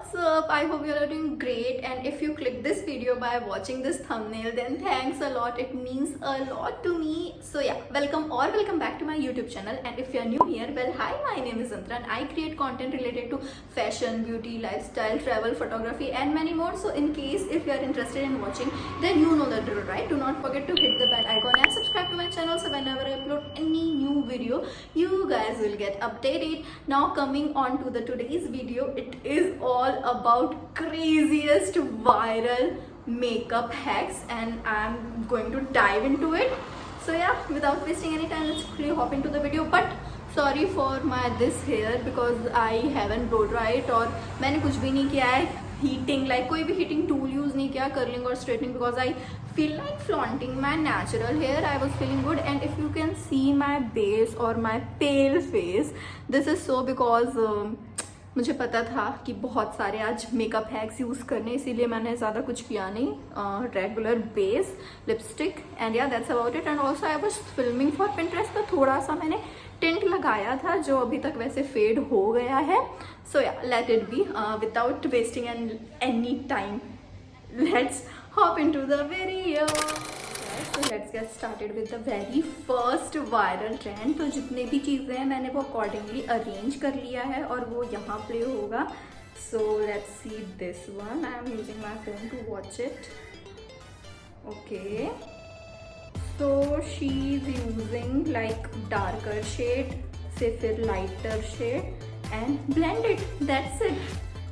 What's up? I hope you are doing great, and if you click this video by watching this thumbnail, then thanks a lot. It means a lot to me. So yeah, welcome back to my YouTube channel. And if you are new here, well hi, my name is Antra and I create content related to fashion, beauty, lifestyle, travel, photography and many more. So in case if you are interested in watching, then you know the drill, right? Do not forget to hit the bell icon and subscribe to my channel so whenever I upload any new video, you guys will get updated. Now coming on to the today's video, it is all about craziest viral makeup hacks and I'm going to dive into it. So yeah, without wasting any time, let's quickly hop into the video. But sorry for my this hair because I haven't blow dried और मैंने कुछ भी नहीं किया है heating, like कोई भी heating tool use नहीं किया curling or straightening because I feel like flaunting my natural hair. I was feeling good, and if you can see my base or my pale face, this is so because मुझे पता था कि बहुत सारे आज makeup hacks use करने, इसीलिए मैंने ज़्यादा कुछ किया नहीं. रेगुलर बेस लिपस्टिक एंड या that's about it. And also I was filming for Pinterest, तो थोड़ा सा मैंने टिंट लगाया था जो अभी तक वैसे फेड हो गया है. सो या let it be. Without wasting any time, let's hop into the video. So let's get started with the very first viral trend. तो जितने भी चीज़ें हैं मैंने वो accordingly arrange कर लिया है और वो यहाँ play होगा. So let's see this one. I am using my phone to watch it. Okay. So she's using like darker shade से फिर lighter shade and blend it. That's it.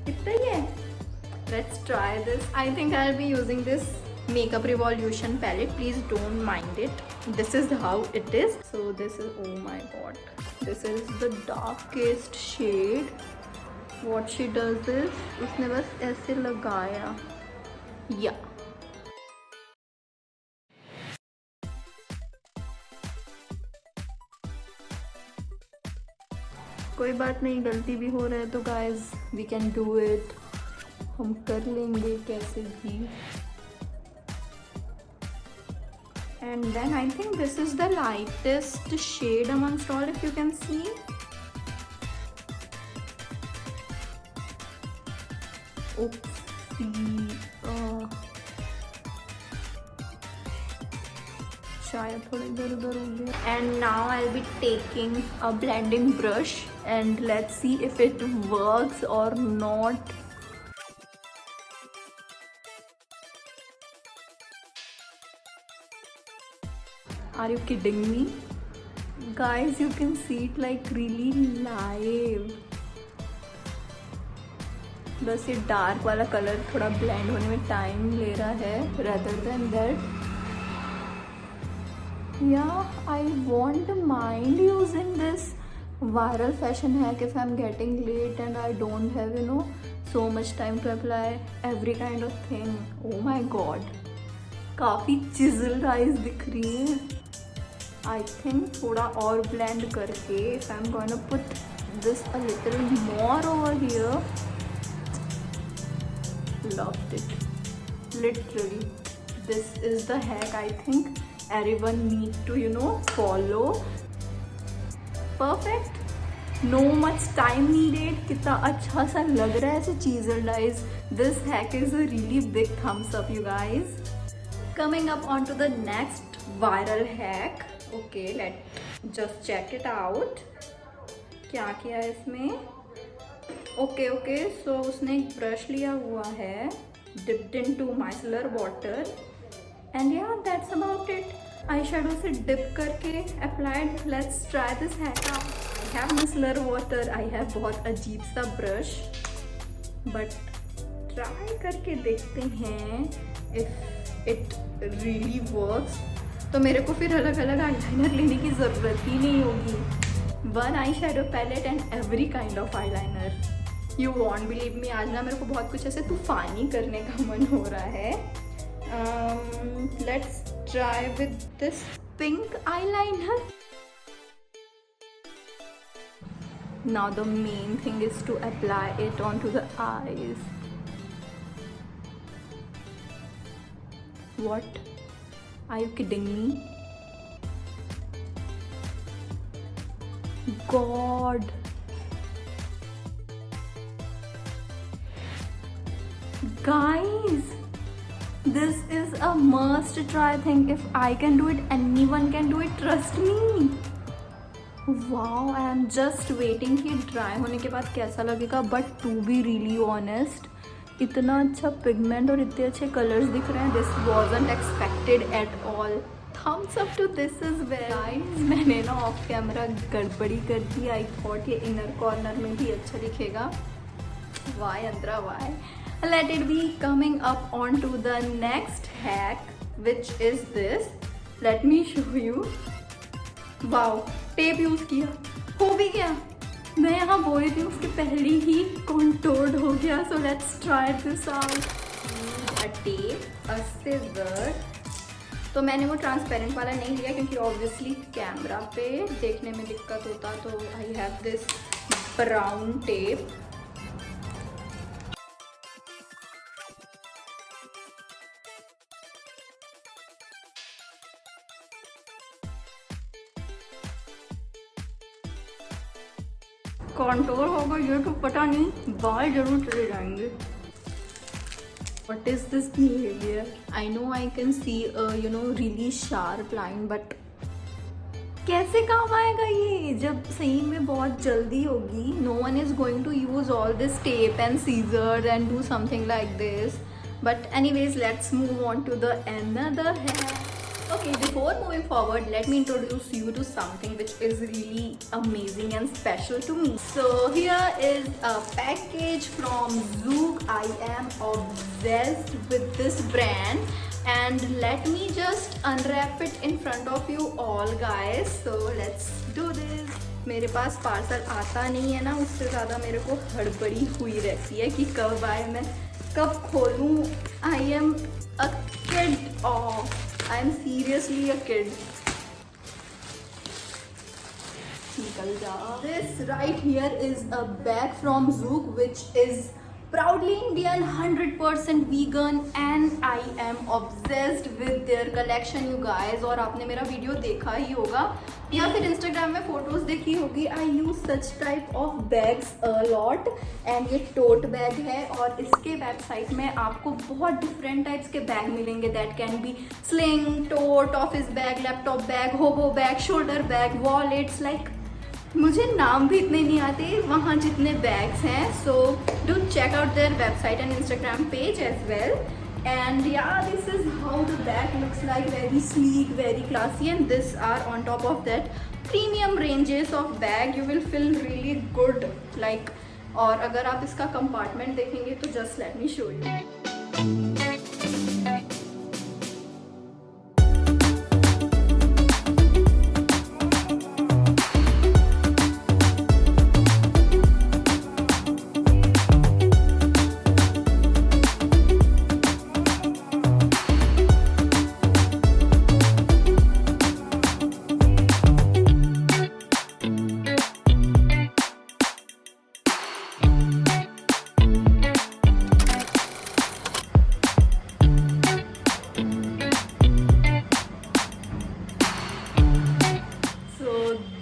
इतना ही है. Let's try this. I think I'll be using this Makeup Revolution palette. Please don't mind it. This is how it is. So this is, oh my god, this is the darkest shade. What she does is उसने बस ऐसे लगाया. Yeah. कोई बात नहीं, गलती भी हो रहा है तो guys, we can do it. हम कर लेंगे कैसे भी. And then I think this is the lightest shade amongst all, if you can see. Oopsie. शायद थोड़ा इधर उधर हो गया. And now I'll be taking a blending brush and let's see if it works or not. Are you kidding me? Guys, you can see it like really live. बस ये dark वाला colour थोड़ा ब्लेंड होने में time ले रहा है rather than that. Yeah, I won't mind using this viral fashion hack if I'm getting late and I don't have, you know, so much time to apply every kind of thing. Oh my god, काफ़ी chiseled eyes दिख रही है. I think थोड़ा और blend करके, if I'm gonna put this a little more over here. Loved it. Literally, this is the hack I think everyone needs to, you know, follow. Perfect. No much time needed. कितना अच्छा सा लग रहा है ऐसे chiseled eyes. This hack is a really big thumbs up, you guys. Coming up onto the next viral hack. Okay, let's just check it out. क्या किया है इसमें? Okay, so उसने एक ब्रश लिया हुआ है, dipped into micellar water, and yeah, that's about it. Eyeshadow से dip करके applied. Let's try this hack out. I have micellar water. I have बहुत अजीब सा brush, but try करके देखते हैं if it really works. तो मेरे को फिर अलग अलग आईलाइनर लेने की ज़रूरत ही नहीं होगी. One eye shadow palette and every kind of eyeliner. You won't believe me, आज ना मेरे को बहुत कुछ ऐसे तूफानी करने का मन हो रहा है. Let's try with this pink eyeliner. Now the main thing is to apply it onto the eyes. What? Are you kidding me? God. Guys, this is a must try thing. If I can do it, anyone can do it. Trust me. Wow, I am just waiting कि dry होने के बाद कैसा लगेगा. But to be really honest, इतना अच्छा pigment और इतने अच्छे कलर्स दिख रहे हैं. This wasn't expected at all. Thumbs up to this is very. मैंने ना ऑफ कैमरा गड़बड़ी कर दी. I thought ये इनर कॉर्नर में भी अच्छा दिखेगा. Why Andra, why? Let it be. Coming up on to the next hack, which is this. Let me show you. Wow, tape use किया, हो भी गया. मैं यहाँ बोल रही थी उसके पहले ही कॉन्टोर्ड हो गया. So let's try this out. A tape, a scissor. तो मैंने वो ट्रांसपेरेंट वाला नहीं लिया क्योंकि ऑब्वियसली कैमरा पे देखने में दिक्कत होता. तो I have this brown tape. Contour होगा ये तो पता नहीं, बाल जरूर चले जाएंगे. What is this behavior? I know I can see a really sharp line, but कैसे काम आएगा ये जब सही में बहुत जल्दी होगी. No one is going to use all this tape and scissors and do something like this. But anyways, let's move on to the another hair. Okay, before moving forward, let me introduce you to something which is really amazing and special to me. So here is a package from Zouk. I am obsessed with this brand and let me just unwrap it in front of you all guys. So let's do this. मेरे पास parcel आता नहीं है ना, उससे ज़्यादा मेरे को हड़बड़ी हुई रहती है कि कब आए, मैं कब खोलूँ. I am a kid. Oh, I am seriously a kid. This right here is a bag from Zouk which is proudly Indian, 100% vegan and I am obsessed with their collection you guys. और आपने मेरा video देखा ही होगा या फिर Instagram में photos देखी होगी. I use such type of bags a lot and ये टोट बैग है और इसके वेबसाइट में आपको बहुत डिफरेंट टाइप्स के बैग मिलेंगे. That can be sling, tote, office bag, laptop bag, hobo bag, shoulder bag, wallets. Like मुझे नाम भी इतने नहीं आते वहाँ जितने बैग्स हैं. So do check out their website and Instagram page as well. And yeah, this is how the bag looks like. Very sleek, very classy, and this are on top of that premium ranges of bag. You will feel really good like. और अगर आप इसका compartment देखेंगे तो just let me show you.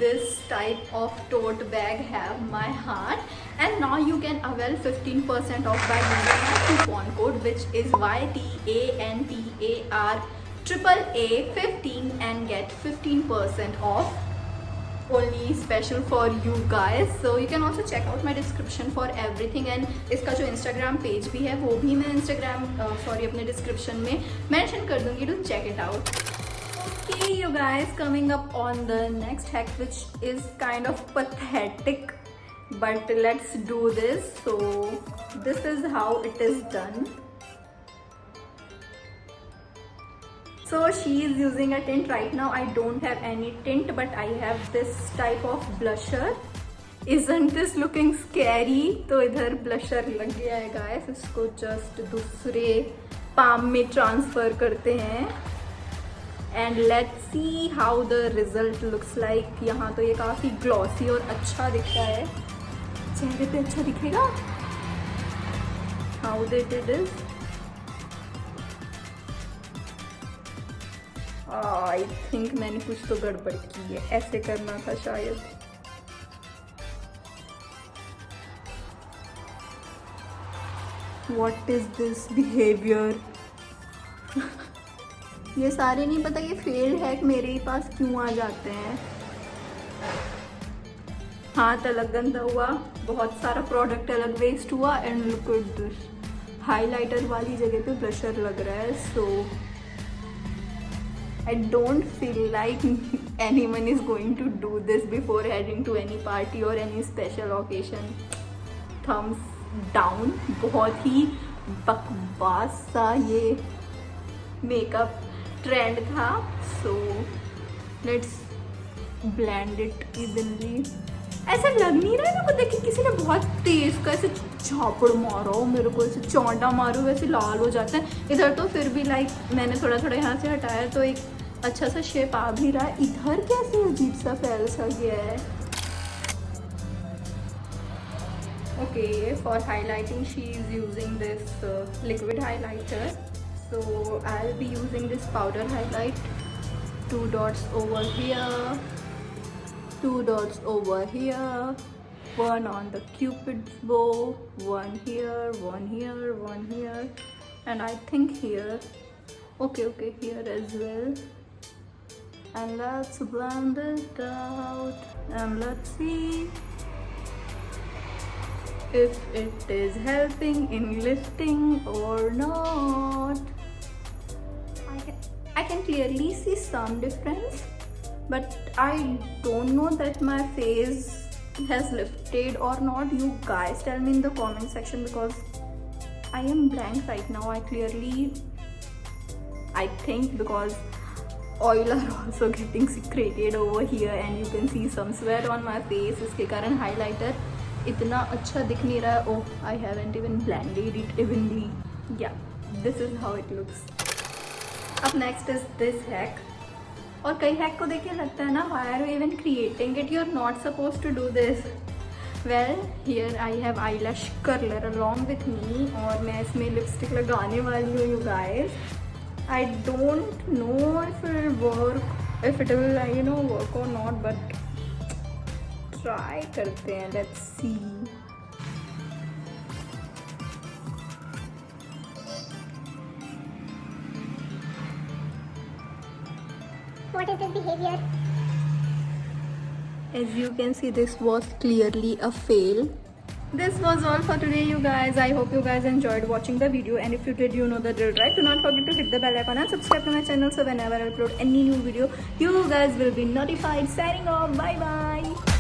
This type of tote bag have my heart and now you can avail 15% off by using my coupon code which is YTANTAR15 and get 15% off only special for you guys. So you can also check out my description for everything and इसका जो Instagram page भी है वो भी मैं अपने description में mention कर दूँगी to check it out. Okay you guys, coming up on the next hack which is kind of pathetic but let's do this. So this is how it is done. So she is using a tint right now. I don't have any tint but I have this type of blusher. Isn't this looking scary? तो इधर blusher लग गया है guys. इसको just दूसरे palm में transfer करते हैं and let's see how the result looks like. यहाँ तो ये काफ़ी glossy और अच्छा दिखता है. चेहरे पे अच्छा दिखेगा. How they did this? I think मैंने कुछ तो गड़बड़ की है. ऐसे करना था शायद. What is this behavior? ये सारे नहीं पता ये फेल्ड हैक मेरे ही पास क्यों आ जाते हैं। हाथ अलग गंदा हुआ, बहुत सारा प्रोडक्ट अलग वेस्ट हुआ, and look at this, highlighter वाली जगह पे ब्लशर लग रहा है। So I don't feel like anyone is going to do this before heading to any party और any special occasion. Thumbs down. बहुत ही बकवास सा ये मेकअप ट्रेंड था। So let's blend it evenly. ऐसा लग नहीं रहा है मेरे को देख के किसी ने बहुत तेज का ऐसे झापड़ मारा हो मेरे को, ऐसे चौंटा मारो वैसे लाल हो जाता है। इधर तो फिर भी लाइक मैंने थोड़ा थोड़ा यहाँ से हटाया तो एक अच्छा सा शेप आ भी रहा है। इधर कैसे अजीब सा फैल सा गया है। Okay, for highlighting she is using this liquid highlighter, so I will be using this powder highlight. 2 dots over here, 2 dots over here, 1 on the cupid's bow, 1 here, 1 here, 1 here, and I think here. Okay, here as well. And let's blend it out and let's see if it is helping in lifting or not. I can clearly see some difference, but I don't know that my face has lifted or not. You guys tell me in the comment section because I am blank right now. I think because oil are also getting secreted over here and you can see some sweat on my face. इसके कारण highlighter इतना अच्छा दिख नहीं रहा है। Oh, I haven't even blended it evenly. Yeah, this is how it looks. अब next is this hack. और कई हैक को देख के लगता है ना, why are you even creating it, you are not suppose to do this. Well here I have eyelash curler along with me और मैं इसमें लिपस्टिक लगाने वाली हूँ you guys. I don't know if it will work, if it will you know work और not, but try करते हैं, let's see. What is this behavior? As you can see, this was clearly a fail. This was all for today you guys. I hope you guys enjoyed watching the video, and if you did, you know the drill, right? Do not forget to hit the bell icon and subscribe to my channel so whenever I upload any new video, you guys will be notified. Signing off. Bye bye.